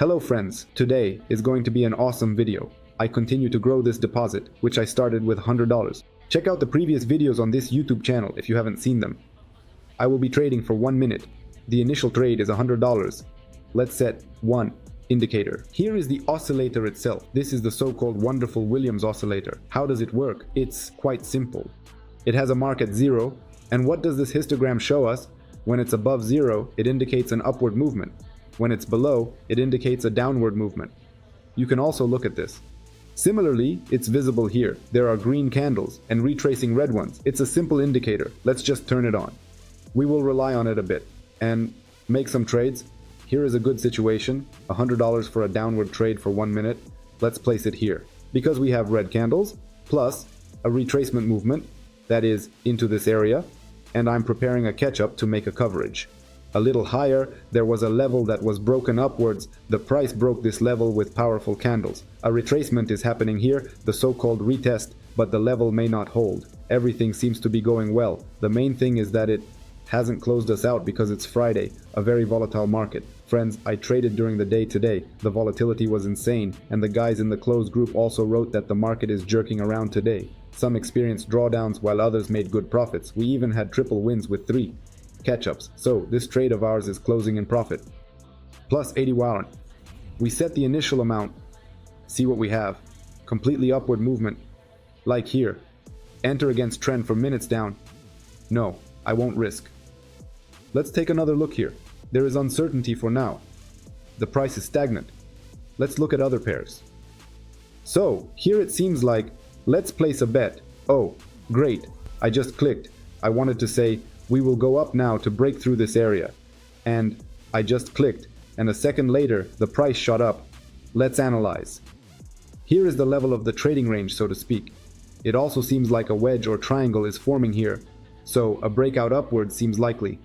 Hello friends, today is going to be an awesome video. I continue to grow this deposit, which I started with $100. Check out the previous videos on this YouTube channel if you haven't seen them. I will be trading for 1 minute. The initial trade is $100. Let's set 1 indicator. Here is the oscillator itself. This is the so-called wonderful Williams oscillator. How does it work? It's quite simple. It has a mark at 0, and what does this histogram show us? When it's above 0, it indicates an upward movement. When it's below, it indicates a downward movement. You can also look at this. Similarly, it's visible here. There are green candles and retracing red ones. It's a simple indicator. Let's just turn it on. We will rely on it a bit and make some trades. Here is a good situation, $100 for a downward trade for 1 minute. Let's place it here. Because we have red candles, plus a retracement movement, that is, into this area, and I'm preparing a catch-up to make a coverage. A little higher, there was a level that was broken upwards. The price broke this level with powerful candles. A retracement is happening here, the so-called retest, but the level may not hold. Everything seems to be going well. The main thing is that it hasn't closed us out because it's Friday, a very volatile market. Friends, I traded during the day today. The volatility was insane, and the guys in the closed group also wrote that the market is jerking around today. Some experienced drawdowns while others made good profits. We even had triple wins with 3 catch-ups. So this trade of ours is closing in profit. Plus 80 warrant. We set the initial amount. See what we have. Completely upward movement. Like here. Enter against trend for minutes down. No, I won't risk. Let's take another look here. There is uncertainty for now. The price is stagnant. Let's look at other pairs. So here it seems like, let's place a bet. Oh, great. I just clicked. I wanted to say, we will go up now to break through this area. And I just clicked, and a second later, the price shot up. Let's analyze. Here is the level of the trading range, so to speak. It also seems like a wedge or triangle is forming here, so a breakout upward seems likely.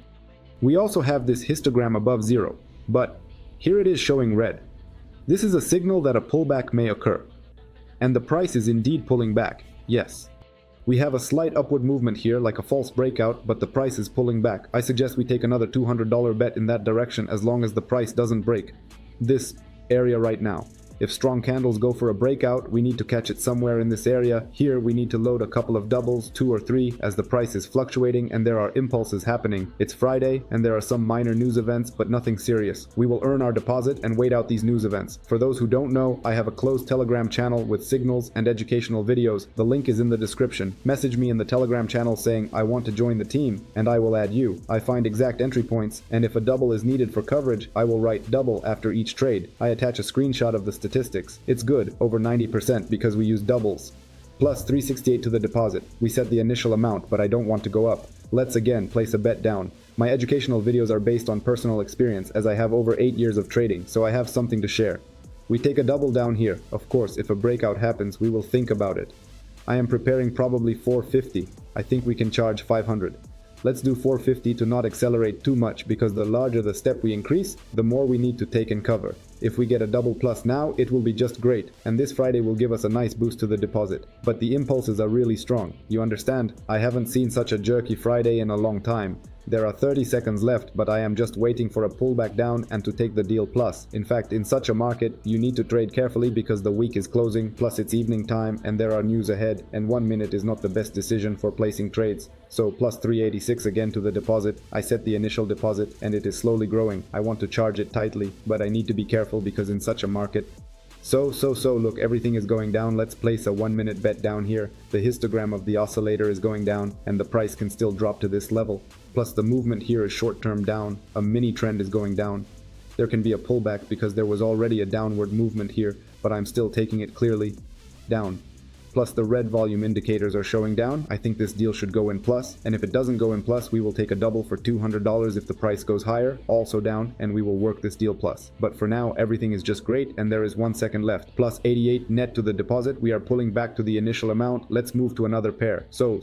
We also have this histogram above 0, but here it is showing red. This is a signal that a pullback may occur. And the price is indeed pulling back, yes. We have a slight upward movement here, like a false breakout, but the price is pulling back. I suggest we take another $200 bet in that direction as long as the price doesn't break this area right now. If strong candles go for a breakout, we need to catch it somewhere in this area. Here we need to load a couple of doubles, 2 or 3, as the price is fluctuating and there are impulses happening. It's Friday and there are some minor news events, but nothing serious. We will earn our deposit and wait out these news events. For those who don't know, I have a closed Telegram channel with signals and educational videos. The link is in the description. Message me in the Telegram channel saying I want to join the team and I will add you. I find exact entry points, and if a double is needed for coverage, I will write double after each trade. I attach a screenshot of the statistics. It's good, over 90%, because we use doubles. Plus 368 to the deposit. We set the initial amount, but I don't want to go up. Let's again place a bet down. My educational videos are based on personal experience, as I have over 8 years of trading, so I have something to share. We take a double down here. Of course, if a breakout happens, we will think about it. I am preparing probably 450. I think we can charge 500. Let's do 450 to not accelerate too much, because the larger the step we increase, the more we need to take and cover. If we get a double plus now, it will be just great, and this Friday will give us a nice boost to the deposit. But the impulses are really strong. You understand? I haven't seen such a jerky Friday in a long time. There are 30 seconds left, but I am just waiting for a pullback down and to take the deal plus. In fact, in such a market, you need to trade carefully because the week is closing, plus it's evening time and there are news ahead, and 1 minute is not the best decision for placing trades. So plus 386 again to the deposit. I set the initial deposit and it is slowly growing. I want to charge it tightly, but I need to be careful because in such a market, So look, everything is going down. Let's place a 1 minute bet down here. The histogram of the oscillator is going down and the price can still drop to this level. Plus the movement here is short term down. A mini trend is going down. There can be a pullback because there was already a downward movement here, but I'm still taking it clearly down. Plus the red volume indicators are showing down. I think this deal should go in plus, and if it doesn't go in plus, we will take a double for $200 if the price goes higher, also down, and we will work this deal plus. But for now, everything is just great, and there is 1 second left. Plus 88 net to the deposit. We are pulling back to the initial amount. Let's move to another pair. So,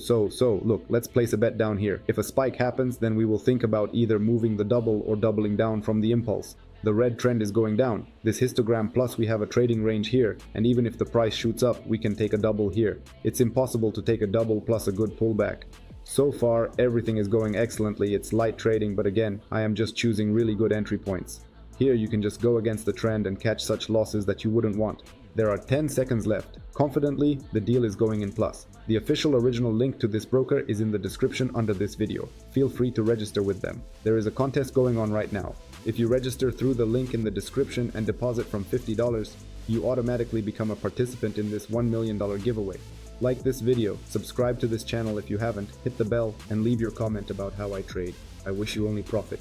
look, let's place a bet down here. If a spike happens, then we will think about either moving the double or doubling down from the impulse. The red trend is going down. This histogram plus we have a trading range here, and even if the price shoots up, we can take a double here. It's impossible to take a double plus a good pullback. So far, everything is going excellently. It's light trading, but again, I am just choosing really good entry points. Here you can just go against the trend and catch such losses that you wouldn't want. There are 10 seconds left. Confidently, the deal is going in plus. The official original link to this broker is in the description under this video. Feel free to register with them. There is a contest going on right now. If you register through the link in the description and deposit from $50, you automatically become a participant in this $1 million giveaway. Like this video, subscribe to this channel if you haven't, hit the bell, and leave your comment about how I trade. I wish you only profit.